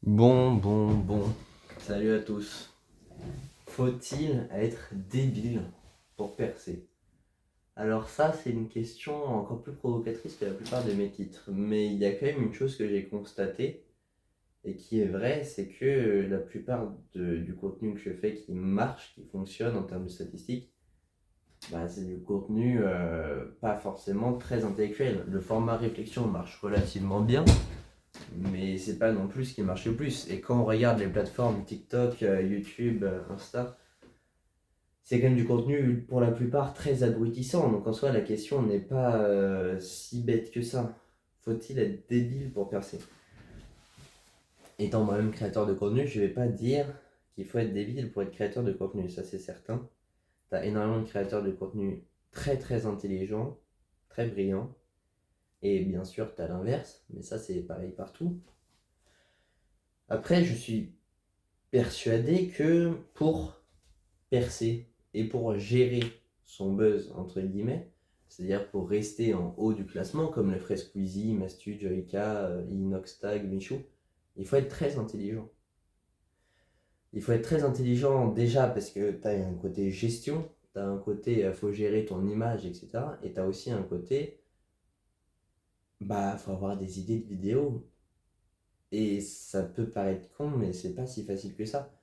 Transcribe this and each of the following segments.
Bon. Salut à tous. Faut-il être débile pour percer? Alors ça, c'est une question encore plus provocatrice que la plupart de mes titres. Mais il y a quand même une chose que j'ai constatée et qui est vraie, c'est que la plupart du contenu que je fais qui marche, qui fonctionne en termes de statistiques, c'est du contenu pas forcément très intellectuel. Le format réflexion marche relativement bien, mais c'est pas non plus ce qui marche le plus. Et quand on regarde les plateformes TikTok, YouTube, Insta, c'est quand même du contenu pour la plupart très abrutissant. Donc en soi, la question n'est pas si bête que ça. Faut-il être débile pour percer? Étant moi-même créateur de contenu, je vais pas dire qu'il faut être débile pour être créateur de contenu, ça c'est certain. T'as énormément de créateurs de contenu très intelligents, très brillants. Et bien sûr, t'as l'inverse, mais ça c'est pareil partout. Après, je suis persuadé que pour percer et pour gérer son buzz, entre guillemets, c'est-à-dire pour rester en haut du classement, comme le ferait Squeezie, Mastu, Joyka, Inoxtag, Michou, il faut être très intelligent. Il faut être très intelligent déjà parce que tu as un côté gestion, tu as un côté faut gérer ton image, etc. Et tu as aussi un côté, faut avoir des idées de vidéos. Et ça peut paraître con, mais c'est pas si facile que ça.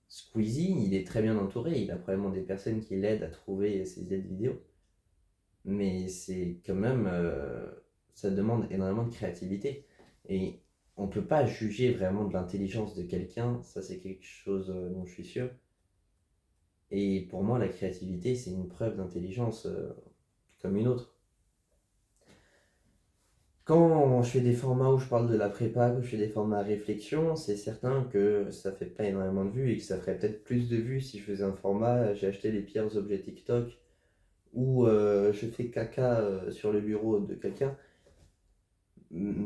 Squeezie, il est très bien entouré, il a probablement des personnes qui l'aident à trouver ses idées de vidéos. Mais c'est quand même, ça demande énormément de créativité. Et on peut pas juger vraiment de l'intelligence de quelqu'un, ça c'est quelque chose dont je suis sûr. Et pour moi, la créativité, c'est une preuve d'intelligence comme une autre. Quand je fais des formats où je parle de la prépa, que je fais des formats à réflexion, c'est certain que ça fait pas énormément de vues et que ça ferait peut-être plus de vues si je faisais un format, j'ai acheté les pires objets TikTok, ou je fais caca sur le bureau de quelqu'un.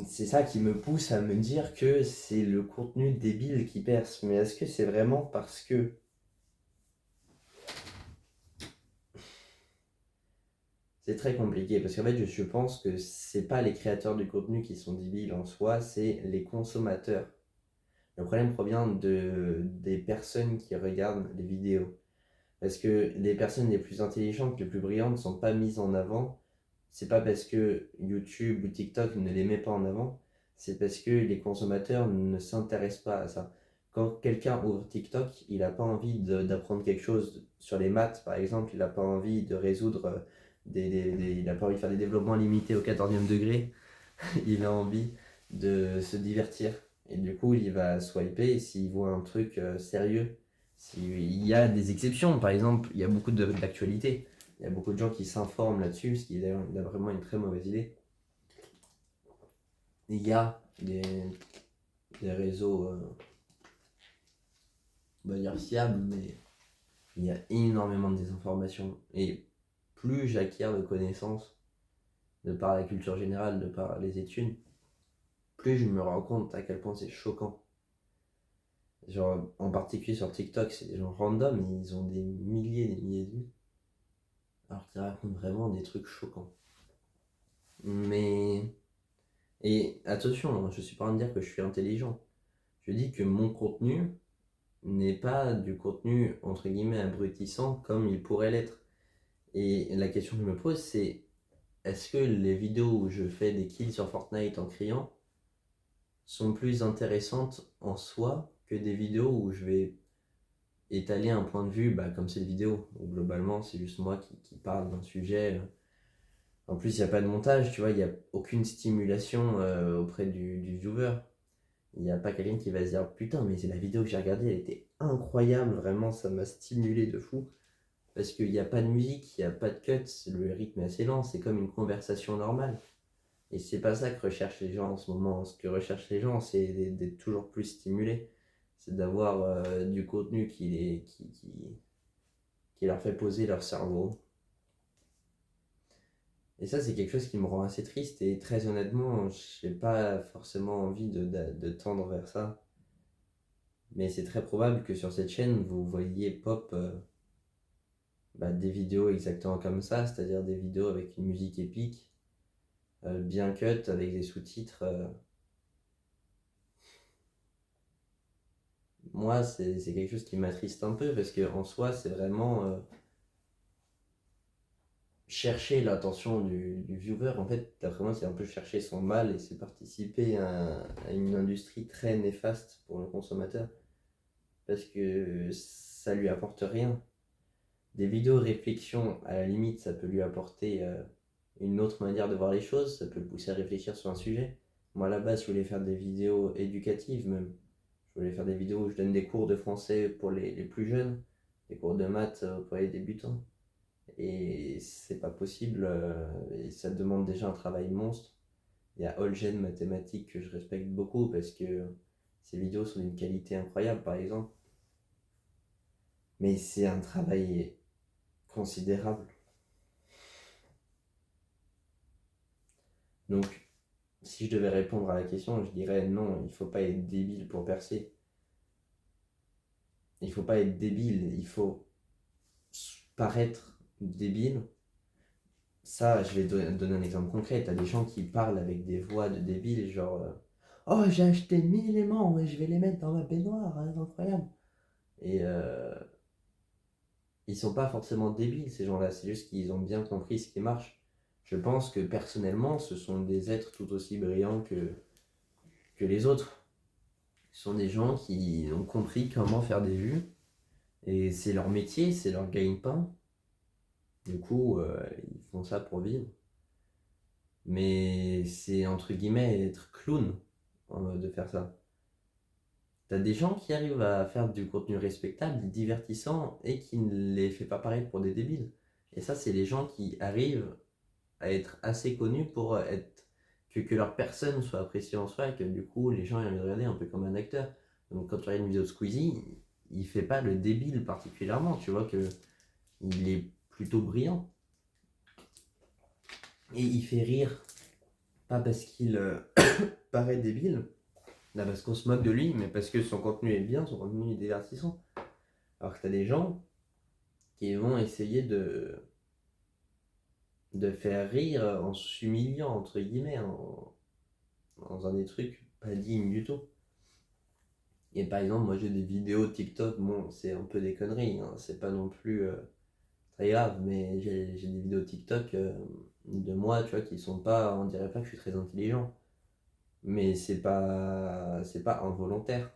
C'est ça qui me pousse à me dire que c'est le contenu débile qui perce. Mais est-ce que c'est vraiment parce que c'est très compliqué? Parce qu'en fait, je pense que c'est pas les créateurs de contenu qui sont débiles en soi, c'est les consommateurs. Le problème provient des personnes qui regardent les vidéos. Parce que les personnes les plus intelligentes, les plus brillantes ne sont pas mises en avant. C'est pas parce que YouTube ou TikTok ne les met pas en avant, c'est parce que les consommateurs ne s'intéressent pas à ça. Quand quelqu'un ouvre TikTok, il n'a pas envie d'apprendre quelque chose sur les maths, par exemple, il n'a pas envie de résoudre il n'a pas envie de faire des développements limités au 14e degré, il a envie de se divertir. Et du coup, il va swiper et s'il voit un truc sérieux, il y a des exceptions, par exemple, il y a beaucoup d'actualités. Il y a beaucoup de gens qui s'informent là-dessus, ce qui est d'ailleurs vraiment une très mauvaise idée. Il y a des réseaux, on va dire fiables, mais il y a énormément de désinformation. Et plus j'acquiers de connaissances, de par la culture générale, de par les études, plus je me rends compte à quel point c'est choquant. Genre, en particulier sur TikTok, c'est des gens random, ils ont des milliers et des milliers de vues, alors qu'ils racontent vraiment des trucs choquants. Mais. Et attention, hein, je suis pas en train de dire que je suis intelligent. Je dis que mon contenu n'est pas du contenu entre guillemets abrutissant comme il pourrait l'être. Et la question que je me pose, c'est est-ce que les vidéos où je fais des kills sur Fortnite en criant sont plus intéressantes en soi que des vidéos où je vais étaler un point de vue comme cette vidéo, où globalement c'est juste moi qui parle d'un sujet. En plus, il n'y a pas de montage, tu vois, il n'y a aucune stimulation auprès du viewer. Il n'y a pas quelqu'un qui va se dire putain, mais c'est la vidéo que j'ai regardée, elle était incroyable, vraiment, ça m'a stimulé de fou. Parce qu'il n'y a pas de musique, il n'y a pas de cuts, le rythme est assez lent, c'est comme une conversation normale. Et c'est pas ça que recherchent les gens en ce moment. Ce que recherchent les gens, c'est d'être toujours plus stimulés. C'est d'avoir du contenu qui leur fait poser leur cerveau. Et ça, c'est quelque chose qui me rend assez triste. Et très honnêtement, j'ai pas forcément envie de tendre vers ça. Mais c'est très probable que sur cette chaîne, vous voyez pop des vidéos exactement comme ça, c'est-à-dire des vidéos avec une musique épique, bien cut, avec des sous-titres. moi, c'est quelque chose qui m'attriste un peu parce que en soi, c'est vraiment chercher l'attention du viewer. En fait, d'après moi, c'est un peu chercher son mal et c'est participer à une industrie très néfaste pour le consommateur parce que ça lui apporte rien. Des vidéos réflexion, à la limite, ça peut lui apporter une autre manière de voir les choses, ça peut le pousser à réfléchir sur un sujet. Moi, à la base, je voulais faire des vidéos éducatives même. Je voulais faire des vidéos où je donne des cours de français pour les plus jeunes, des cours de maths pour les débutants. Et c'est pas possible, et ça demande déjà un travail monstre. Il y a Olgen Mathématiques que je respecte beaucoup parce que ses vidéos sont d'une qualité incroyable, par exemple. Mais c'est un travail considérable. Donc, si je devais répondre à la question, je dirais non, il faut pas être débile pour percer. Il faut pas être débile, il faut paraître débile. Ça, je vais donner un exemple concret. T'as des gens qui parlent avec des voix de débiles, genre oh, j'ai acheté 1000 éléments et je vais les mettre dans ma baignoire, hein, c'est incroyable. Et ils sont pas forcément débiles, ces gens-là, c'est juste qu'ils ont bien compris ce qui marche. Je pense que personnellement, ce sont des êtres tout aussi brillants que les autres. Ce sont des gens qui ont compris comment faire des vues, et c'est leur métier, c'est leur gagne-pain. Du coup, ils font ça pour vivre. Mais c'est entre guillemets être clown de faire ça. T'as des gens qui arrivent à faire du contenu respectable, divertissant et qui ne les fait pas paraître pour des débiles. Et ça, c'est les gens qui arrivent à être assez connus pour être que leur personne soit appréciée en soi et que du coup les gens aient envie de regarder un peu comme un acteur. Donc quand tu regardes une vidéo de Squeezie, il fait pas le débile particulièrement, tu vois que il est plutôt brillant. Et il fait rire, pas parce qu'il paraît débile, là parce qu'on se moque de lui, mais parce que son contenu est bien, son contenu est divertissant. Alors que t'as des gens qui vont essayer de faire rire en s'humiliant, entre guillemets, en faisant des trucs pas dignes du tout. Et par exemple, moi j'ai des vidéos TikTok, bon, c'est un peu des conneries, hein, c'est pas non plus très grave, mais j'ai des vidéos TikTok de moi, tu vois, qui sont pas, on dirait pas que je suis très intelligent, mais c'est pas involontaire.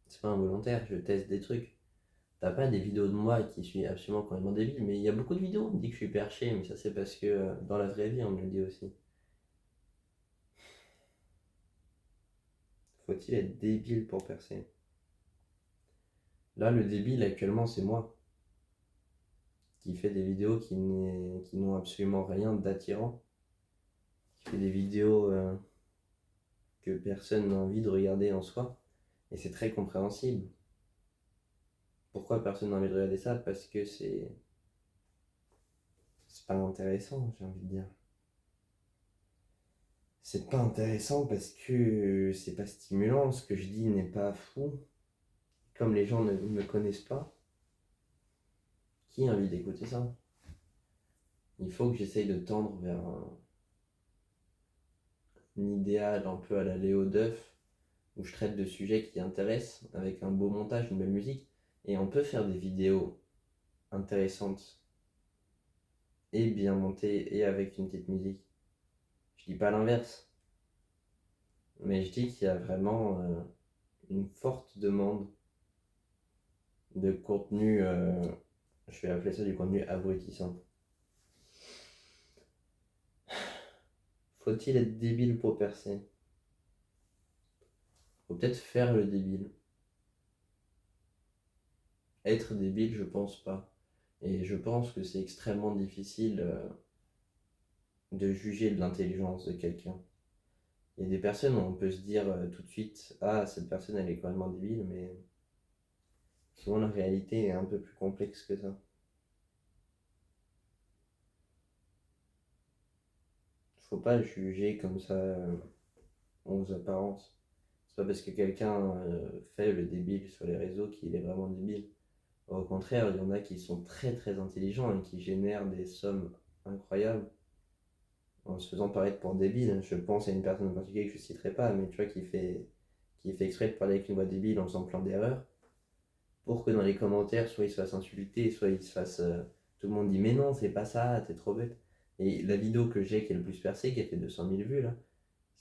C'est pas involontaire, je teste des trucs. T'as pas des vidéos de moi qui suis absolument complètement débile, mais il y a beaucoup de vidéos, on me dit que je suis perché, mais ça c'est parce que dans la vraie vie on me le dit aussi. Faut-il être débile pour percer? Là, le débile actuellement, c'est moi, qui fait des vidéos qui n'ont absolument rien d'attirant, qui fait des vidéos que personne n'a envie de regarder en soi, et c'est très compréhensible. Pourquoi personne n'a envie de regarder ça? Parce que c'est pas intéressant, j'ai envie de dire. C'est pas intéressant parce que c'est pas stimulant, ce que je dis n'est pas fou. Comme les gens ne me connaissent pas, qui a envie d'écouter ça? Il faut que j'essaye de tendre vers un idéal un peu à la Léo Duff, où je traite de sujets qui intéressent, avec un beau montage, une belle musique, et on peut faire des vidéos intéressantes et bien montées et avec une petite musique. Je dis pas l'inverse, mais je dis qu'il y a vraiment une forte demande de contenu, je vais appeler ça du contenu abrutissant. Faut-il être débile pour percer? Faut peut-être faire le débile. Être débile, je pense pas. Et je pense que c'est extrêmement difficile de juger de l'intelligence de quelqu'un. Il y a des personnes où on peut se dire tout de suite, ah, cette personne elle est quand même débile, mais souvent la réalité est un peu plus complexe que ça. Faut pas juger comme ça aux apparences. C'est pas parce que quelqu'un fait le débile sur les réseaux qu'il est vraiment débile. Au contraire, il y en a qui sont très très intelligents et qui génèrent des sommes incroyables en se faisant paraître pour débile. Je pense à une personne en particulier que je ne citerai pas, mais tu vois, qui fait exprès de parler avec une voix débile en faisant plein d'erreurs, pour que dans les commentaires, soit il se fasse insulter, soit il se fasse... tout le monde dit mais non, c'est pas ça, t'es trop bête. Et la vidéo que j'ai qui est le plus percée, qui a fait 200 000 vues là,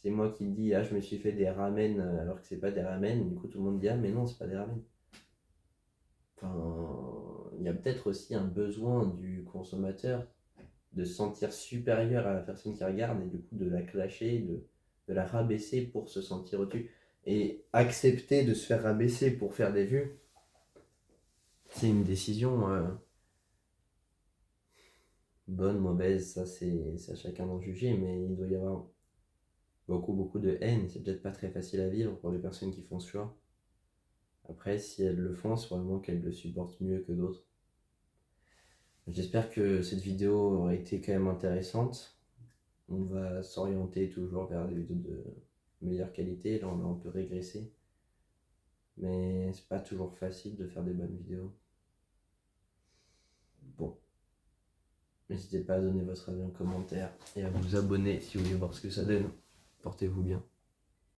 c'est moi qui dis ah je me suis fait des ramen alors que c'est pas des ramen, du coup tout le monde dit ah mais non, c'est pas des ramen. Enfin, il y a peut-être aussi un besoin du consommateur de se sentir supérieur à la personne qui regarde et du coup de la clasher, de la rabaisser pour se sentir au-dessus. Et accepter de se faire rabaisser pour faire des vues, c'est une décision bonne, mauvaise, ça c'est à chacun d'en juger, mais il doit y avoir beaucoup de haine, c'est peut-être pas très facile à vivre pour les personnes qui font ce choix. Après, si elles le font, c'est probablement qu'elles le supportent mieux que d'autres. J'espère que cette vidéo aura été quand même intéressante. On va s'orienter toujours vers des vidéos de meilleure qualité. Là, on a un peu régressé. Mais c'est pas toujours facile de faire des bonnes vidéos. Bon, n'hésitez pas à donner votre avis en commentaire et à vous abonner si vous voulez voir ce que ça donne. Portez-vous bien.